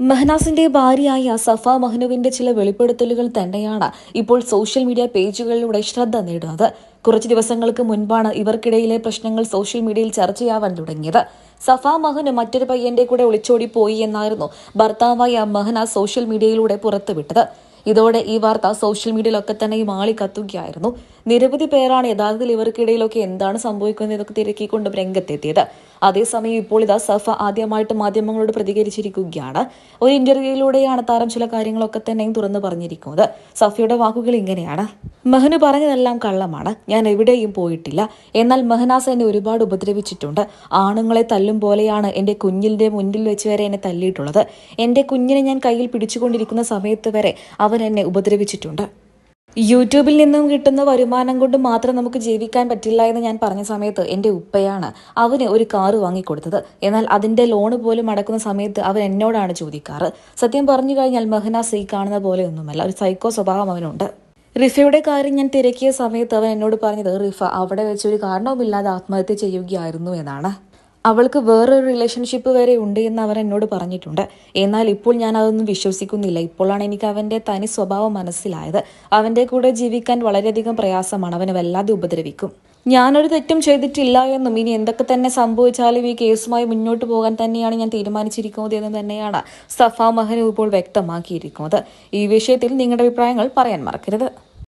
മെഹനാസിന്റെ ഭാര്യയായ സഫ മഹ്നുവിന്റെ ചില വെളിപ്പെടുത്തലുകൾ തന്നെയാണ് ഇപ്പോൾ സോഷ്യൽ മീഡിയ പേജുകളിലൂടെ ശ്രദ്ധ നേടുന്നത്. കുറച്ച് ദിവസങ്ങൾക്ക് മുൻപാണ് ഇവർക്കിടയിലെ പ്രശ്നങ്ങൾ സോഷ്യൽ മീഡിയയിൽ ചർച്ചയാവാൻ തുടങ്ങിയത്. സഫ മഹ്നു മറ്റൊരു പയ്യന്റെ കൂടെ ഒളിച്ചോടി പോയി എന്നായിരുന്നു ഭർത്താവായ മെഹനാസ് സോഷ്യൽ മീഡിയയിലൂടെ പുറത്തുവിട്ടത്. ഇതോടെ ഈ വാർത്ത സോഷ്യൽ മീഡിയയിലൊക്കെ തന്നെയും ആളിക്കത്തുകയായിരുന്നു. നിരവധി പേരാണ് യഥാർത്ഥത്തിൽ ഇവർക്കിടയിലൊക്കെ എന്താണ് സംഭവിക്കുന്നത് ഇതൊക്കെ തിരക്കിക്കൊണ്ട് രംഗത്തെത്തിയത്. അതേസമയം ഇപ്പോൾ ഇതാ സഫ ആദ്യമായിട്ട് മാധ്യമങ്ങളോട് പ്രതികരിച്ചിരിക്കുകയാണ്. ഒരു ഇന്റർവ്യൂയിലൂടെയാണ് താരം ചില കാര്യങ്ങളൊക്കെ തന്നെയും തുറന്നു പറഞ്ഞിരിക്കുന്നത്. സഫയുടെ വാക്കുകൾ ഇങ്ങനെയാണ്: മെഹ്നു പറഞ്ഞതെല്ലാം കള്ളമാണ്. ഞാൻ എവിടെയും പോയിട്ടില്ല. എന്നാൽ മെഹനാസ് എന്നെ ഒരുപാട് ഉപദ്രവിച്ചിട്ടുണ്ട്. ആണുങ്ങളെ തല്ലും പോലെയാണ് എന്റെ കുഞ്ഞിന്റെ മുന്നിൽ വെച്ച് വരെ എന്നെ തല്ലിയിട്ടുള്ളത്. എന്റെ കുഞ്ഞിനെ ഞാൻ കയ്യിൽ പിടിച്ചുകൊണ്ടിരിക്കുന്ന സമയത്ത് വരെ അവൻ എന്നെ ഉപദ്രവിച്ചിട്ടുണ്ട്. യൂട്യൂബിൽ നിന്നും കിട്ടുന്ന വരുമാനം കൊണ്ട് മാത്രം നമുക്ക് ജീവിക്കാൻ പറ്റില്ല എന്ന് ഞാൻ പറഞ്ഞ സമയത്ത് എന്റെ ഉപ്പയാണ് അവന് ഒരു കാറ് വാങ്ങിക്കൊടുത്തത്. എന്നാൽ അതിന്റെ ലോണ് പോലും അടക്കുന്ന സമയത്ത് അവൻ എന്നോടാണ് ചോദിക്കാറ്. സത്യം പറഞ്ഞു കഴിഞ്ഞാൽ മെഹനാസ് ഈ കാണുന്ന പോലെയൊന്നുമല്ല. ഒരു സൈക്കോ സ്വഭാവം അവനുണ്ട്. റിഫയുടെ കാര്യം ഞാൻ തിരക്കിയ സമയത്ത് അവൻ എന്നോട് പറഞ്ഞത് റിഫ അവിടെ വെച്ചൊരു കാരണവുമില്ലാതെ ആത്മഹത്യ ചെയ്യുകയായിരുന്നു എന്നാണ്. അവൾക്ക് വേറൊരു റിലേഷൻഷിപ്പ് വരെ ഉണ്ട് എന്ന് അവൻ എന്നോട് പറഞ്ഞിട്ടുണ്ട്. എന്നാൽ ഇപ്പോൾ ഞാൻ അതൊന്നും വിശ്വസിക്കുന്നില്ല. ഇപ്പോഴാണ് എനിക്ക് അവന്റെ തനി സ്വഭാവം മനസ്സിലായത്. അവന്റെ കൂടെ ജീവിക്കാൻ വളരെയധികം പ്രയാസമാണ്. അവനെ വല്ലാതെ ഉപദ്രവിക്കും. ഞാനൊരു തെറ്റും ചെയ്തിട്ടില്ല എന്നും ഇനി എന്തൊക്കെ തന്നെ സംഭവിച്ചാലും ഈ കേസുമായി മുന്നോട്ട് പോകാൻ തന്നെയാണ് ഞാൻ തീരുമാനിച്ചിരിക്കുന്നത് എന്ന് തന്നെയാണ് സഫ മഹ്നു ഇപ്പോൾ വ്യക്തമാക്കിയിരിക്കുന്നത്. ഈ വിഷയത്തിൽ നിങ്ങളുടെ അഭിപ്രായങ്ങൾ പറയാൻ മറക്കരുത്.